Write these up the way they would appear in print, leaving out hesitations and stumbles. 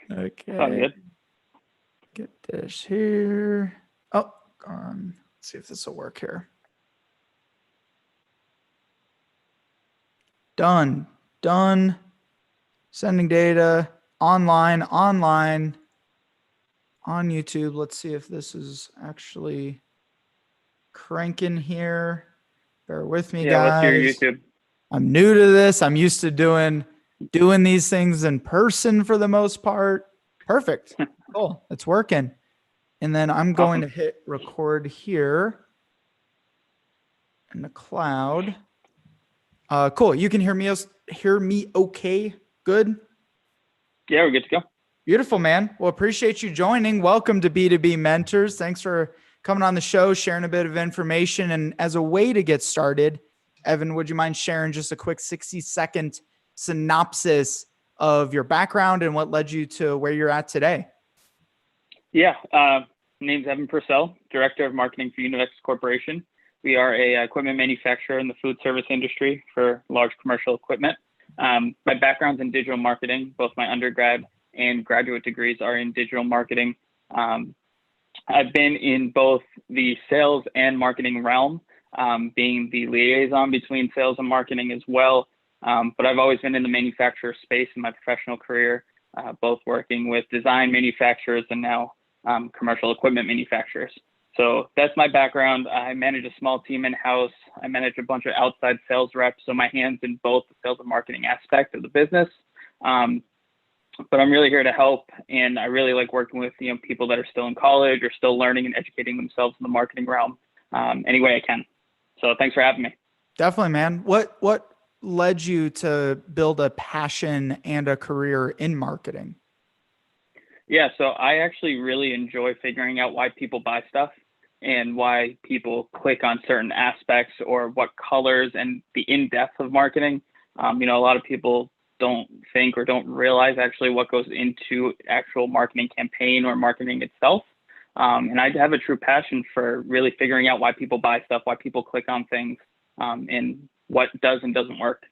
Sounds Okay, good. get this here. Oh, let's see if this will work here. Done. Done. Sending data online on YouTube. Let's see if this is actually cranking here. Bear with me, Yeah, what's your guys. YouTube? I'm new to this. I'm used to doing these things in person for the most part. Perfect. Cool. It's working. And then I'm going to Awesome. hit record here in the cloud. Cool. You can hear me okay? Good. Yeah, we're good to go. Beautiful, man. Well, appreciate you joining. Welcome to B2B Mentors. Thanks for coming on the show, sharing a bit of information. And as a way to get started, Evan, would you mind sharing just a quick 60-second synopsis of your background and what led you to where you're at today? Yeah, name's Evan Priesel, Director of Marketing for Univex Corporation. We are a equipment manufacturer in the food service industry for large commercial equipment. My background's in digital marketing. Both my undergrad and graduate degrees are in digital marketing. I've been in both the sales and marketing realm, being the liaison between sales and marketing as well. But I've always been in the manufacturer space in my professional career, both working with design manufacturers and now commercial equipment manufacturers. So that's my background. I manage a small team in-house. I manage a bunch of outside sales reps, so my hands in both the sales and marketing aspect of the business. But I'm really here to help, and I really like working with people that are still in college or still learning and educating themselves in the marketing realm any way I can. So thanks for having me. Definitely, man. What led you to build a passion and a career in marketing? Yeah, so I actually really enjoy figuring out why people buy stuff and why people click on certain aspects or what colors and the in-depth of marketing. A lot of people don't think or don't realize actually what goes into actual marketing campaign or marketing itself. And I have a true passion for really figuring out why people buy stuff, why people click on things, and what does and doesn't work.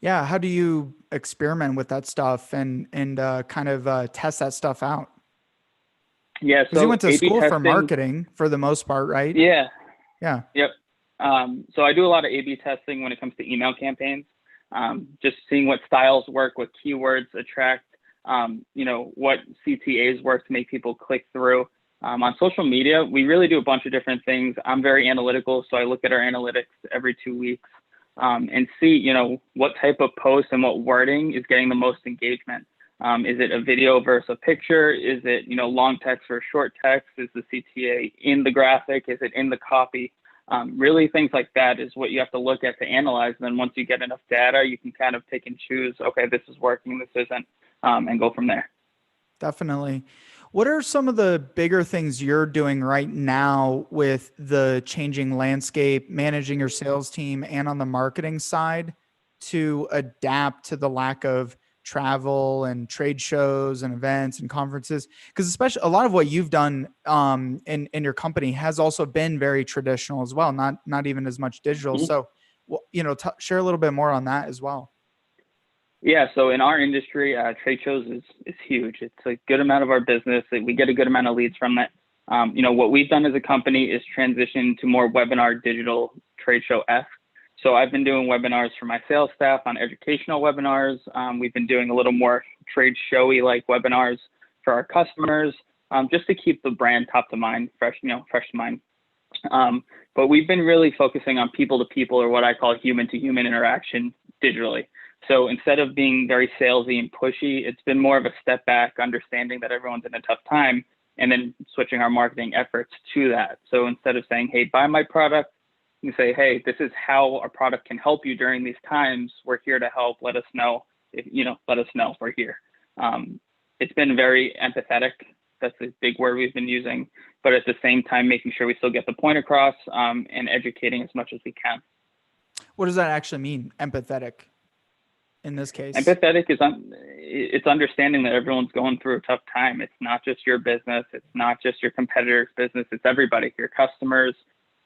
Yeah. How do you experiment with that stuff and kind of test that stuff out? Yeah, Because you so went to A/B school for testing. marketing for the most part, right? Yeah, Yeah. yep. So I do a lot of A/B testing when it comes to email campaigns, just seeing what styles work, what keywords attract, what CTAs work to make people click through. On social media, we really do a bunch of different things. I'm very analytical, so I look at our analytics every 2 weeks and see, what type of post and what wording is getting the most engagement. Is it a video versus a picture? Is it, long text versus short text? Is the CTA in the graphic? Is it in the copy? Really, things like that is what you have to look at to analyze. And then once you get enough data, you can kind of pick and choose, okay, this is working, this isn't, and go from there. Definitely. What are some of the bigger things you're doing right now with the changing landscape, managing your sales team and on the marketing side to adapt to the lack of travel and trade shows and events and conferences? Because especially a lot of what you've done in your company has also been very traditional as well, not even as much digital. Mhm. So, share a little bit more on that as well. Yeah, so in our industry, trade shows is huge. It's a good amount of our business. We get a good amount of leads from that. What we've done as a company is transition to more webinar digital trade show-esque. So I've been doing webinars for my sales staff on educational webinars. We've been doing a little more trade showy like webinars for our customers, just to keep the brand top to mind, fresh to mind. But we've been really focusing on people to people, or what I call human to human interaction digitally. So instead of being very salesy and pushy, it's been more of a step back, understanding that everyone's in a tough time, and then switching our marketing efforts to that. So instead of saying, hey, buy my product, you say, hey, this is how our product can help you during these times. We're here to help. Let us know. Let us know. We're here. It's been very empathetic. That's a big word we've been using, but at the same time, making sure we still get the point across, and educating as much as we can. What does that actually mean? Empathetic in this case? Empathetic is it's understanding that everyone's going through a tough time. It's not just your business. It's not just your competitor's business. It's everybody, your customers,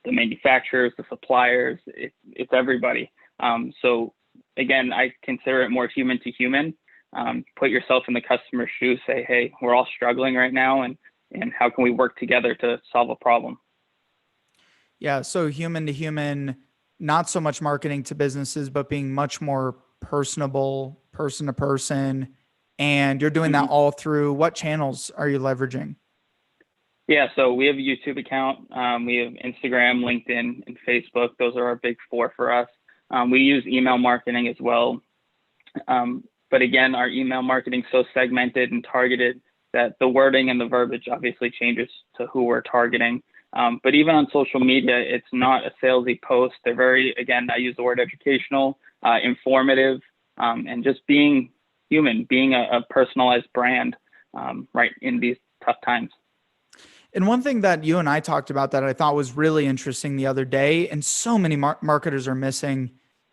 the manufacturers, the suppliers. It's everybody. So again, I consider it more human to human. put yourself in the customer's shoes, say, hey, we're all struggling right now, and how can we work together to solve a problem? Yeah. So human to human, not so much marketing to businesses, but being much more personable, person to person. And you're doing that all through what channels are you leveraging? Yeah, so we have a YouTube account. We have Instagram, LinkedIn, and Facebook. Those are our big four for us. We use email marketing as well. But again, our email marketing is so segmented and targeted that the wording and the verbiage obviously changes to who we're targeting. But even on social media, it's not a salesy post. They're very, again, I use the word educational, informative, and just being human, being a personalized brand, right in these tough times. And one thing that you and I talked about that I thought was really interesting the other day, and so many marketers are missing,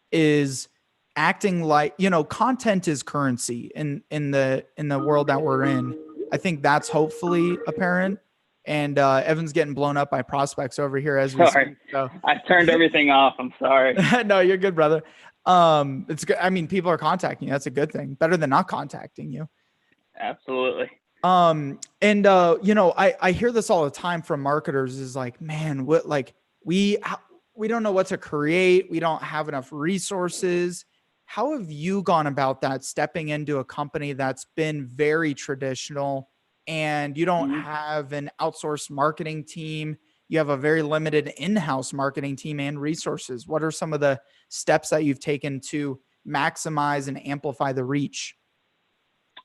is acting like, content is currency in the world that we're in. I think that's hopefully apparent. And Evan's getting blown up by prospects over here as we Sorry, speak. So I turned everything off. I'm sorry. no, you're good, brother. It's good. I mean, people are contacting you. That's a good thing. Better than not contacting you. Absolutely. I hear this all the time from marketers is like, man, we don't know what to create. We don't have enough resources. How have you gone about that, stepping into a company that's been very traditional and you don't have an outsourced marketing team? You have a very limited in-house marketing team and resources. What are some of the steps that you've taken to maximize and amplify the reach?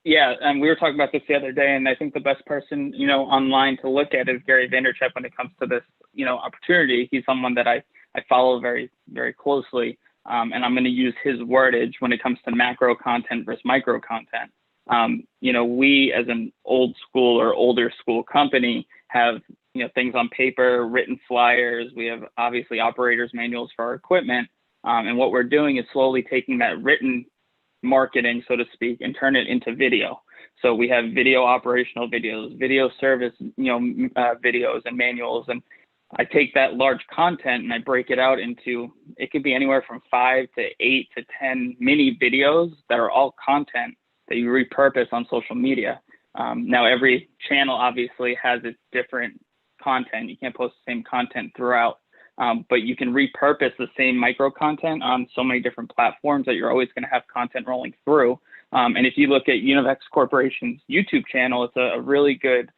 Yeah, and we were talking about this the other day, and I think the best person, online to look at is Gary Vaynerchuk when it comes to this, opportunity. He's someone that I follow very, very closely, and I'm going to use his wordage when it comes to macro content versus micro content. We as an old school or older school company have, things on paper, written flyers. We have obviously operators manuals for our equipment, and what we're doing is slowly taking that written marketing, so to speak, and turn it into video. So we have video operational videos, video service, videos and manuals. And I take that large content and I break it out into, it could be anywhere from 5 to 8 to 10 mini videos that are all content that you repurpose on social media. Now every channel obviously has its different content. You can't post the same content throughout. But you can repurpose the same micro content on so many different platforms that you're always going to have content rolling through. And if you look at Univex Corporation's YouTube channel, it's a really good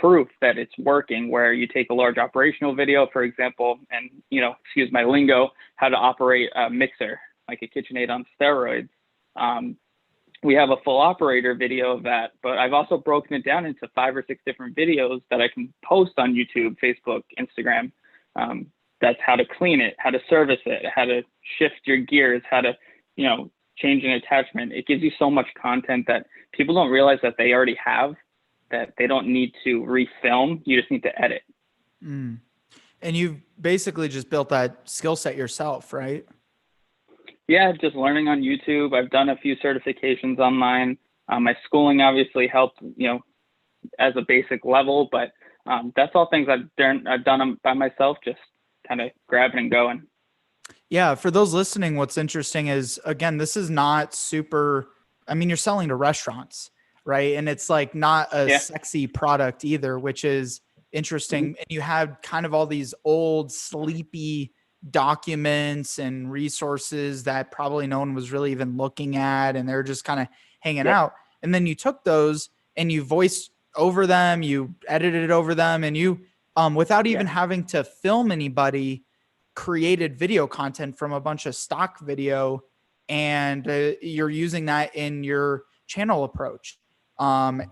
proof that it's working, where you take a large operational video, for example, and, excuse my lingo, how to operate a mixer, like a KitchenAid on steroids. We have a full operator video of that, but I've also broken it down into 5 or 6 different videos that I can post on YouTube, Facebook, Instagram. That's how to clean it, how to service it, how to shift your gears, how to, change an attachment. It gives you so much content that people don't realize that they already have, that they don't need to refilm. You just need to edit. And you've basically just built that skill set yourself, right? Yeah, just learning on YouTube. I've done a few certifications online. My schooling obviously helped, as a basic level, but that's all things I've done by myself, just kind of grabbing and going. Yeah. For those listening, what's interesting is, again, this is not super, you're selling to restaurants, right? And it's like not a sexy product either, which is interesting. And you have kind of all these old sleepy documents and resources that probably no one was really even looking at, and they're just kind of hanging out. And then you took those and you voiced over them, you edited over them, and you, without even having to film anybody, created video content from a bunch of stock video, and you're using that in your channel approach. And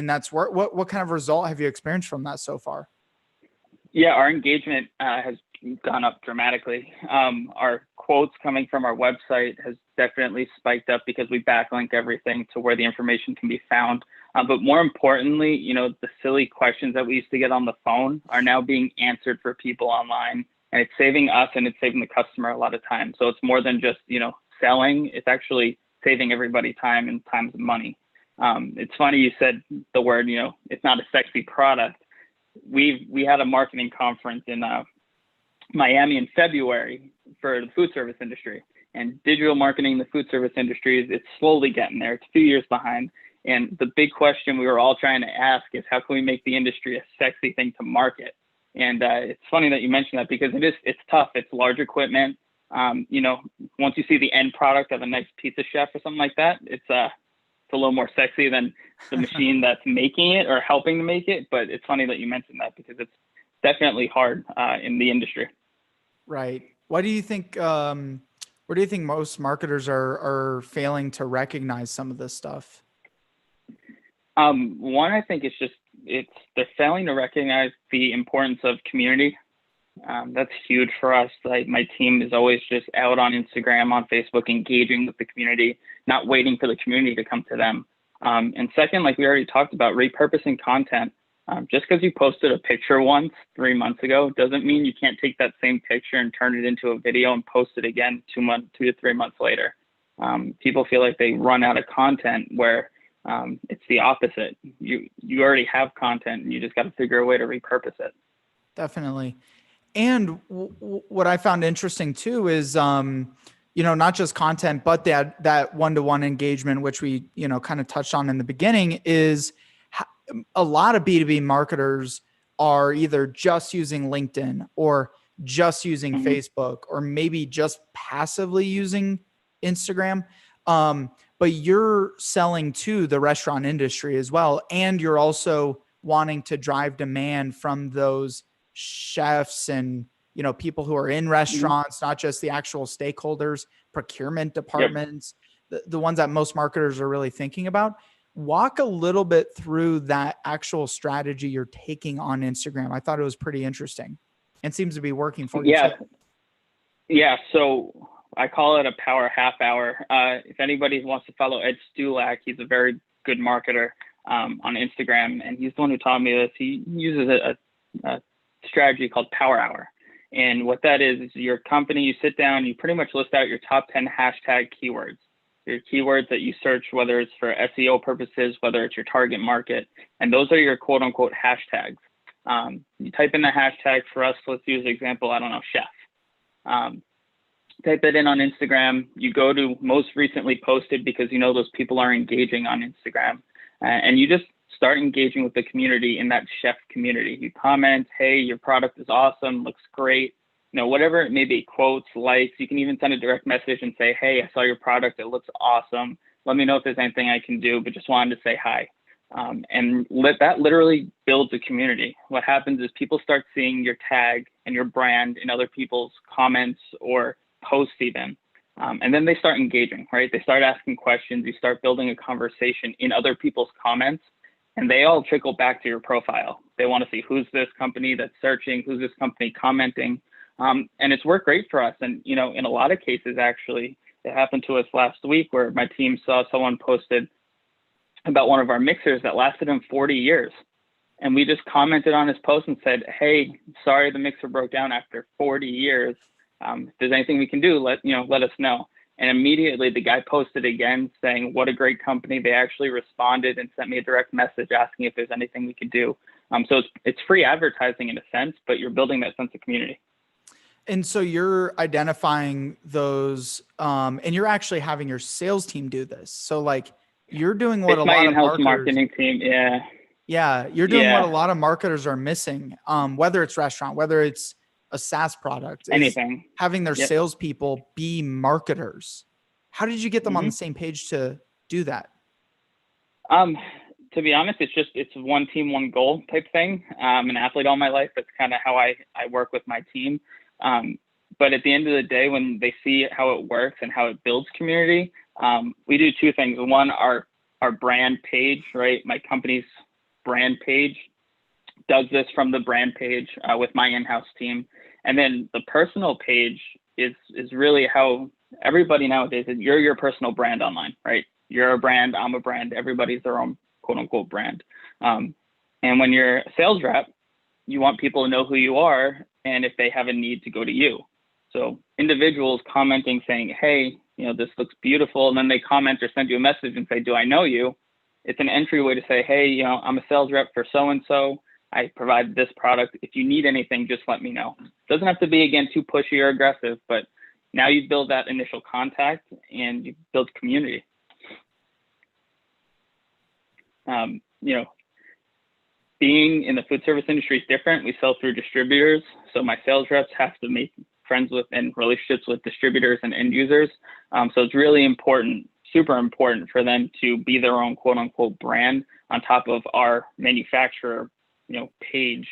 that's what kind of result have you experienced from that so far? Yeah, our engagement has gone up dramatically. Our quotes coming from our website has definitely spiked up because we backlink everything to where the information can be found. But more importantly, the silly questions that we used to get on the phone are now being answered for people online, and it's saving us and it's saving the customer a lot of time. So it's more than just, selling. It's actually saving everybody time and money. It's funny you said the word, it's not a sexy product. We had a marketing conference in Miami in February for the food service industry. And digital marketing in the food service industry it's slowly getting there. It's a few years behind. And the big question we were all trying to ask is how can we make the industry a sexy thing to market? And it's funny that you mentioned that because it's tough. It's large equipment. Once you see the end product of a nice pizza chef or something like that, it's a little more sexy than the machine that's making it or helping to make it. But it's funny that you mentioned that because it's definitely hard in the industry. Right. Why do you think, where do you think most marketers are failing to recognize some of this stuff? One, I think they're failing to recognize the importance of community. That's huge for us. Like my team is always just out on Instagram, on Facebook, engaging with the community, not waiting for the community to come to them. And second, like we already talked about, repurposing content. Just because you posted a picture once 3 months ago doesn't mean you can't take that same picture and turn it into a video and post it again 2 to 3 months later. People feel like they run out of content where it's the opposite. You already have content and you just got to figure a way to repurpose it. Definitely. And what I found interesting too is, not just content, but that one-to-one engagement, which we, kind of touched on in the beginning, is a lot of B2B marketers are either just using LinkedIn or just using Facebook or maybe just passively using Instagram. But you're selling to the restaurant industry as well. And you're also wanting to drive demand from those chefs and, people who are in restaurants, not just the actual stakeholders, procurement departments, the ones that most marketers are really thinking about. Walk a little bit through that actual strategy you're taking on Instagram. I thought it was pretty interesting and seems to be working for you. Yeah. So I call it a power half hour. If anybody wants to follow Ed Stulak, he's a very good marketer on Instagram, and he's the one who taught me this. He uses a strategy called Power Hour. And what that is your company, you sit down, you pretty much list out your top 10 hashtag keywords, your keywords that you search, whether it's for SEO purposes, whether it's your target market, and those are your quote unquote hashtags. You type in the hashtag for us, let's use the example, I don't know, chef. Type it in on Instagram, you go to most recently posted because those people are engaging on Instagram, and you just start engaging with the community in that chef community. You comment, hey, your product is awesome, looks great, whatever it may be, quotes, likes. You can even send a direct message and say, hey, I saw your product, it looks awesome. Let me know if there's anything I can do, but just wanted to say hi. And that literally builds a community. What happens is people start seeing your tag and your brand in other people's comments or posts even. And then they start engaging, right? They start asking questions. You start building a conversation in other people's comments, and they all trickle back to your profile. They want to see who's this company that's searching, who's this company commenting. And it's worked great for us. And, in a lot of cases, actually, it happened to us last week where my team saw someone posted about one of our mixers that lasted him 40 years. And we just commented on his post and said, hey, sorry, the mixer broke down after 40 years. If there's anything we can do, let us know. And immediately the guy posted again saying, what a great company. They actually responded and sent me a direct message asking if there's anything we could do. So it's free advertising in a sense, but you're building that sense of community. And so you're identifying those, and you're actually having your sales team do this. So like you're doing what it's a my lot of in-house marketers, marketing team. Yeah. Yeah. You're doing what a lot of marketers are missing. Whether it's restaurant, whether it's a SaaS product, anything, having their salespeople be marketers. How did you get them on the same page to do that? To be honest, it's one team, one goal type thing. I'm an athlete all my life. That's kind of how I work with my team. But at the end of the day, when they see how it works and how it builds community, we do two things. One, our brand page, right? My company's brand page does this from the brand page with my in-house team. And then the personal page is really how everybody nowadays, you're your personal brand online, right? You're a brand, I'm a brand, everybody's their own quote unquote brand. And when you're a sales rep, you want people to know who you are and if they have a need to go to you. So individuals commenting saying, hey, this looks beautiful. And then they comment or send you a message and say, do I know you? It's an entryway to say, hey, I'm a sales rep for so-and-so. I provide this product. If you need anything, just let me know. It doesn't have to be, again, too pushy or aggressive, but Now you build that initial contact and you build community. You know, being in the food service industry is different. We sell through distributors. So my sales reps have to make friends with and relationships with distributors and end users. So it's really important, super important for them to be their own quote unquote brand on top of our manufacturer, you know, page,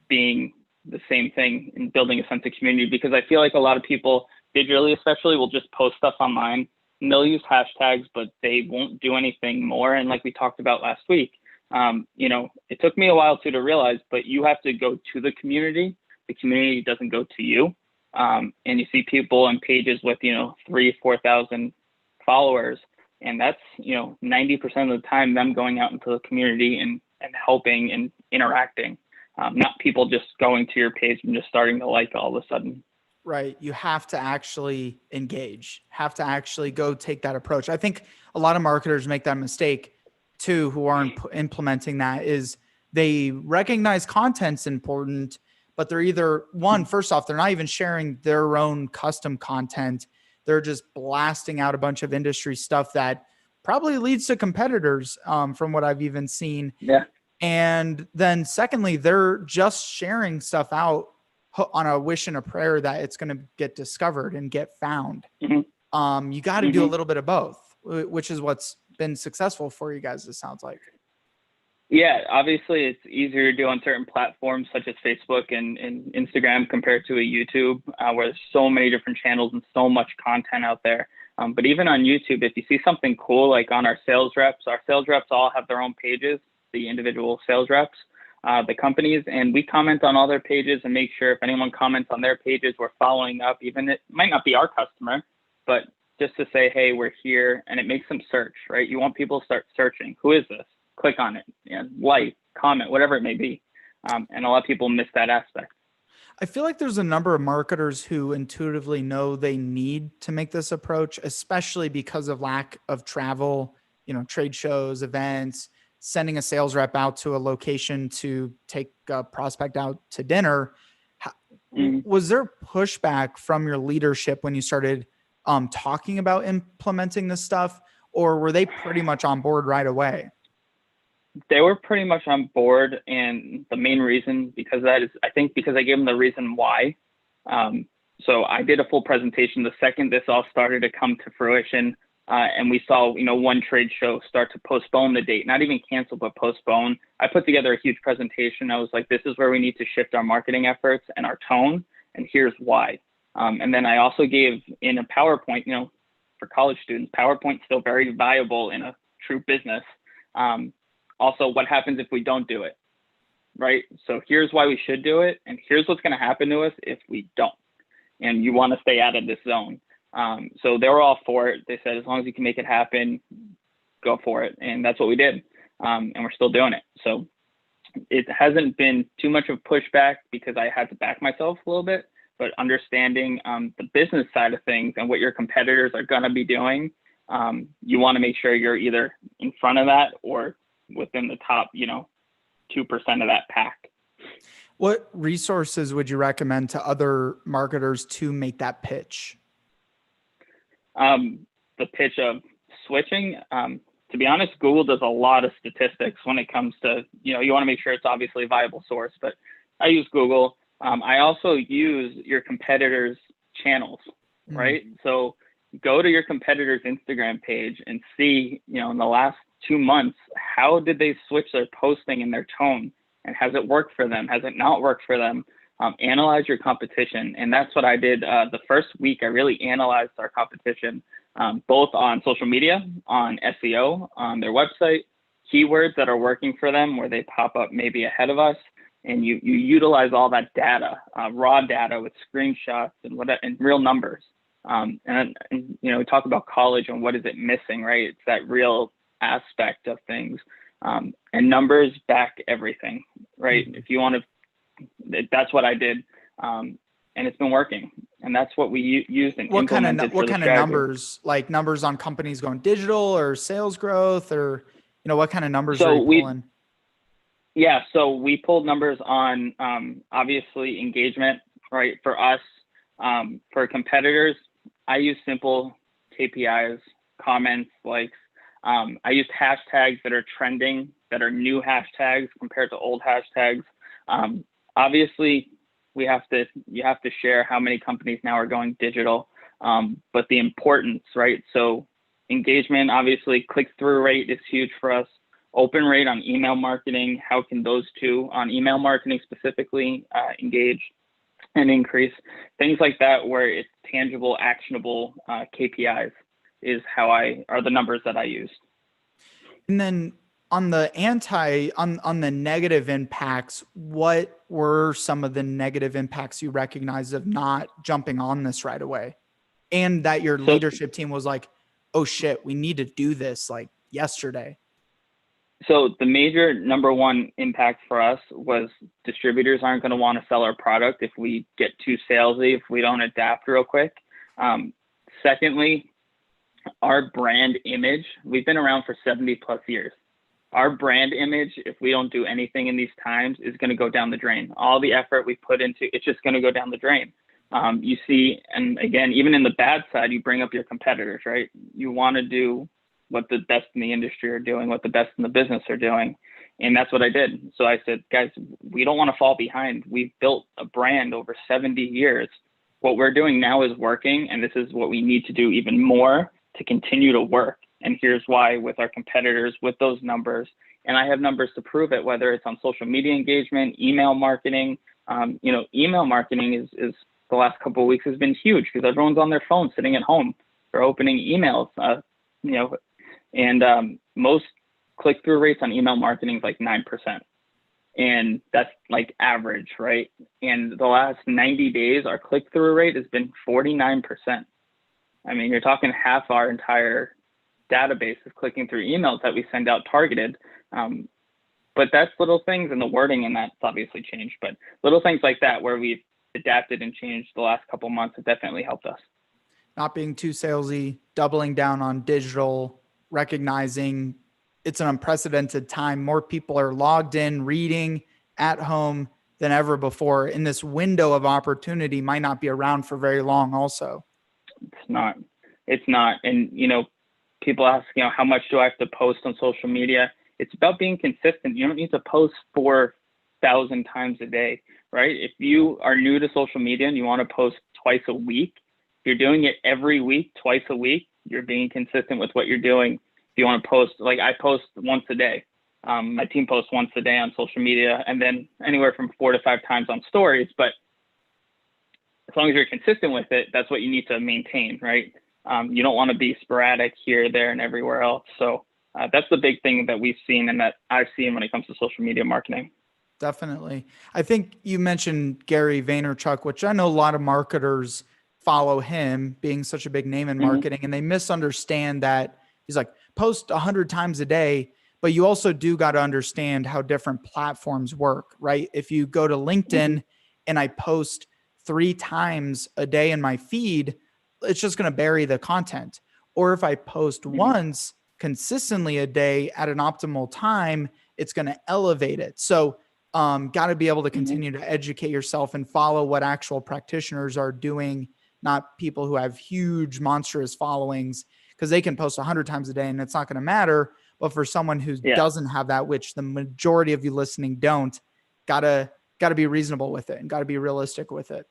being the same thing and building a sense of community, because I feel like a lot of people digitally, especially, will just post stuff online and they'll use hashtags, but they won't do anything more. And like we talked about last week, you know, it took me a while to realize, but you have to go to the community. The community doesn't go to you. And you see people on pages with, you know, 3,000, 4,000 followers. And that's, you know, 90% of the time them going out into the community and helping and interacting, not people just going to your page and just starting to like all of a sudden. Right. You have to actually engage, have to actually go take that approach. I think a lot of marketers make that mistake too, who aren't implementing that, is they recognize content's important, but they're either first off, they're not even sharing their own custom content. They're just blasting out a bunch of industry stuff that probably leads to competitors, from what I've even seen. Yeah. And then secondly, they're just sharing stuff out on a wish and a prayer that it's going to get discovered and get found. Mm-hmm. You got to do a little bit of both, which is what's been successful for you guys, it sounds like. Yeah, obviously it's easier to do on certain platforms such as Facebook and Instagram compared to a YouTube, where there's so many different channels and so much content out there. But even on YouTube, if you see something cool, like on our sales reps all have their own pages, the individual sales reps, the companies, and we comment on all their pages and make sure if anyone comments on their pages, we're following up. Even it might not be our customer, but just to say, hey, we're here, and it makes them search, right? You want people to start searching. Who is this? Click on it, like, comment, whatever it may be. And a lot of people miss that aspect. I feel like there's a number of marketers who intuitively know they need to make this approach, especially because of lack of travel, you know, trade shows, events, sending a sales rep out to a location to take a prospect out to dinner. Was there pushback from your leadership when you started talking about implementing this stuff, or were they pretty much on board right away? They were pretty much on board, and the main reason because that is, I think, because I gave them the reason why. So I did a full presentation the second this all started to come to fruition, and we saw, you know, one trade show start to postpone the date, not even cancel, but postpone. I put together a huge presentation. I was like, this is where we need to shift our marketing efforts and our tone, and here's why. And then I also gave in a PowerPoint, you know, for college students, PowerPoint's still very viable in a true business. Also, what happens if we don't do it, right? So here's why we should do it, and here's what's going to happen to us if we don't. And you want to stay out of this zone. So they were all for it. They said, as long as you can make it happen, go for it. And that's what we did. And we're still doing it. So it hasn't been too much of pushback because I had to back myself a little bit, but understanding the business side of things and what your competitors are going to be doing, you want to make sure you're either in front of that or within the top, 2% of that pack. What resources would you recommend to other marketers to make that pitch? The pitch of switching, to be honest, Google does a lot of statistics when it comes to, you want to make sure it's obviously a viable source, but I use Google. I also use your competitors' channels, right? So go to your competitors' Instagram page and see, in the last 2 months, how did they switch their posting and their tone? And has it worked for them? Has it not worked for them? Analyze your competition. And that's what I did. The first week, I really analyzed our competition, both on social media, on SEO, on their website, keywords that are working for them, where they pop up maybe ahead of us. And you utilize all that data, raw data with screenshots and real numbers. And we talk about college and what is it missing, right? It's that real aspect of things. And numbers back everything, right? If you want to, that's what I did. And it's been working. And that's what we used and what kind of strategy. numbers, like numbers on companies going digital or sales growth, or, what kind of numbers are you pulling? So we pulled numbers on, obviously engagement, right? For us, For competitors, I use simple KPIs, comments, likes. I use hashtags that are trending, that are new hashtags compared to old hashtags. Obviously, you have to share how many companies now are going digital, but the importance, right? So engagement, obviously, click-through rate is huge for us. Open rate on email marketing, how can those two on email marketing specifically engage and increase? Things like that where it's tangible, actionable KPIs are the numbers that I use. And then on the on the negative impacts, what were some of the negative impacts you recognized of not jumping on this right away? And that your leadership team was like, oh shit, we need to do this like yesterday. So the major number one impact for us was distributors aren't going to want to sell our product if we get too salesy, if we don't adapt real quick. Secondly, our brand image, we've been around for 70 plus years. Our brand image, if we don't do anything in these times, is going to go down the drain. All the effort we put into it's just going to go down the drain. You see, and again, even in the bad side, you bring up your competitors, right? You want to do what the best in the industry are doing, what the best in the business are doing. And that's what I did. So I said, guys, we don't want to fall behind. We've built a brand over 70 years. What we're doing now is working, and this is what we need to do even more to continue to work. And here's why with our competitors, with those numbers. And I have numbers to prove it, whether it's on social media engagement, email marketing. Email marketing is the last couple of weeks has been huge because everyone's on their phone sitting at home. They're opening emails, and most click-through rates on email marketing is like 9%. And that's like average, right? And the last 90 days, our click-through rate has been 49%. I mean, you're talking half our entire database is clicking through emails that we send out targeted. But that's little things, and the wording and that's obviously changed, but little things like that where we've adapted and changed the last couple of months have definitely helped us. Not being too salesy, doubling down on digital, recognizing it's an unprecedented time. More people are logged in, reading at home than ever before. And this window of opportunity might not be around for very long also. It's not. And, people ask, how much do I have to post on social media? It's about being consistent. You don't need to post 4,000 times a day, right? If you are new to social media and you want to post twice a week, if you're doing it every week, twice a week, you're being consistent with what you're doing. If you want to post, like I post once a day. My team posts once a day on social media, and then anywhere from 4 to 5 times on stories. But as long as you're consistent with it, that's what you need to maintain, right? You don't want to be sporadic here, there, and everywhere else. So that's the big thing that we've seen and that I've seen when it comes to social media marketing. Definitely. I think you mentioned Gary Vaynerchuk, which I know a lot of marketers follow him being such a big name in marketing, and they misunderstand that he's like, post 100 times a day, but you also do got to understand how different platforms work, right? If you go to LinkedIn and I post 3 times a day in my feed, it's just going to bury the content. Or if I post once consistently a day at an optimal time, it's going to elevate it. So got to be able to continue to educate yourself and follow what actual practitioners are doing, not people who have huge monstrous followings, because they can post 100 times a day and it's not going to matter. But for someone who doesn't have that, which the majority of you listening don't, gotta be reasonable with it and got to be realistic with it.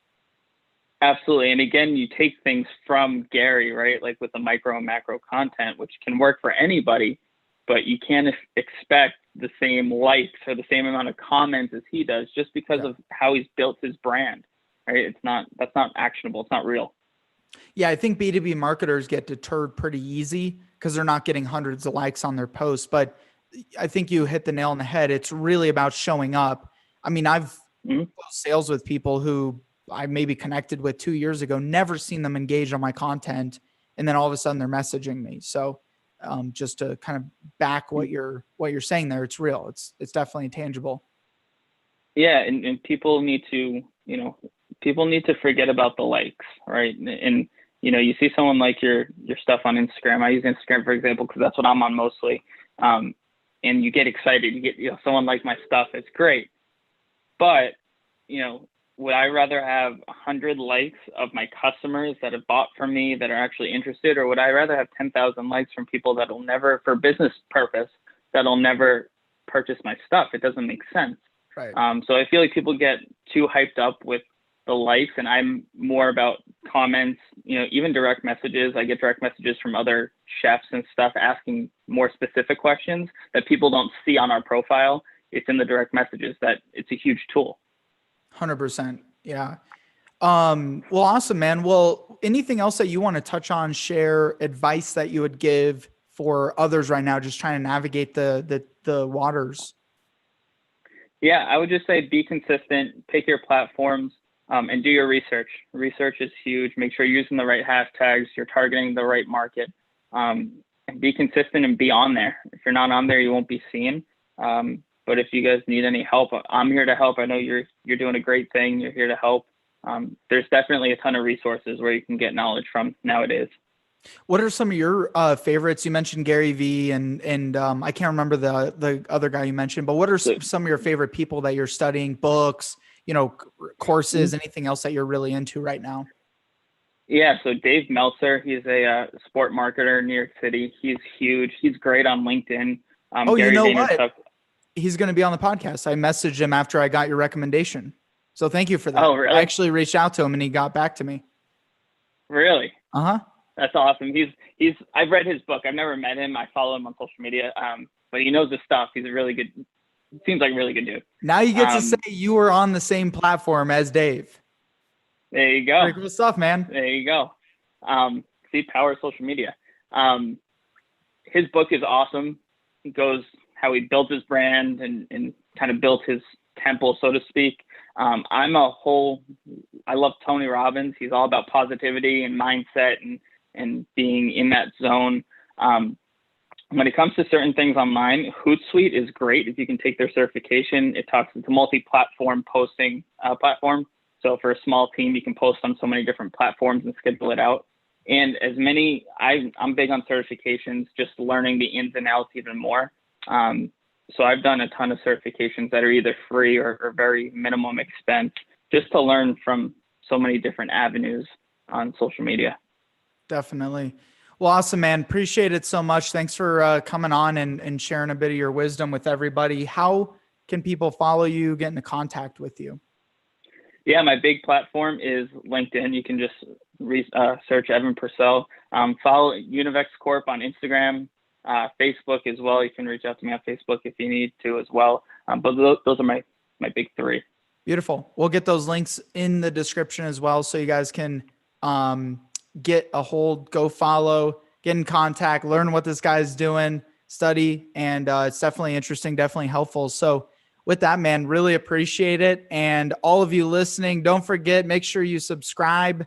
Absolutely. And again, you take things from Gary, right? Like with the micro and macro content, which can work for anybody, but you can't expect the same likes or the same amount of comments as he does just because of how he's built his brand, right? That's not actionable. It's not real. Yeah. I think B2B marketers get deterred pretty easy because they're not getting hundreds of likes on their posts, but I think you hit the nail on the head. It's really about showing up. I mean, I've closed sales with people who I maybe connected with 2 years ago, never seen them engage on my content. And then all of a sudden they're messaging me. So just to kind of back what you're saying there, it's real. It's definitely tangible. Yeah. And people need to, forget about the likes, right? And, you see someone like your stuff on Instagram. I use Instagram, for example, because that's what I'm on mostly. And you get excited, you get, someone like my stuff. It's great. But, would I rather have 100 likes of my customers that have bought from me that are actually interested, or would I rather have 10,000 likes from people that'll never, for business purpose, that'll never purchase my stuff? It doesn't make sense. Right. So I feel like people get too hyped up with the likes, and I'm more about comments, even direct messages. I get direct messages from other chefs and stuff asking more specific questions that people don't see on our profile. It's in the direct messages that it's a huge tool. 100%. Yeah. Well, awesome, man. Well, anything else that you want to touch on, share, advice that you would give for others right now, just trying to navigate the waters? Yeah, I would just say be consistent, pick your platforms, and do your research. Research is huge. Make sure you're using the right hashtags, you're targeting the right market, and be consistent and be on there. If you're not on there, you won't be seen. But if you guys need any help, I'm here to help. I know you're doing a great thing. You're here to help. There's definitely a ton of resources where you can get knowledge from nowadays. What are some of your favorites? You mentioned Gary Vee and I can't remember the other guy you mentioned, but what are some of your favorite people that you're studying, books, courses, anything else that you're really into right now? Yeah. So Dave Meltzer, he's a sport marketer in New York City. He's huge. He's great on LinkedIn. Gary, you know what? He's going to be on the podcast. I messaged him after I got your recommendation. So thank you for that. Oh, really? I actually reached out to him and he got back to me. Really? Uh-huh. That's awesome. I've read his book. I've never met him. I follow him on social media. But he knows his stuff. He's a really good, seems like a really good dude. Now you get to say you were on the same platform as Dave. There you go. Pretty cool stuff, man. There you go. See, power of social media. His book is awesome. He goes how he built his brand and kind of built his temple, so to speak. I love Tony Robbins. He's all about positivity and mindset and being in that zone. When it comes to certain things online, Hootsuite is great if you can take their certification. It's a multi-platform posting platform. So for a small team, you can post on so many different platforms and schedule it out. And I'm big on certifications, just learning the ins and outs even more. So I've done a ton of certifications that are either free or very minimum expense, just to learn from so many different avenues on social media. Definitely. Well, awesome, man. Appreciate it so much. Thanks for coming on and sharing a bit of your wisdom with everybody. How can people follow you, get into contact with you? Yeah, my big platform is LinkedIn. You can just search Evan Purcell. Follow Univex Corp on Instagram, Facebook as well. You can reach out to me on Facebook if you need to as well. But those are my big three. Beautiful. We'll get those links in the description as well, so you guys can get a hold, go follow, get in contact, learn what this guy's doing, study, and it's definitely interesting, definitely helpful. So with that, man, really appreciate it. And all of you listening, don't forget, make sure you subscribe,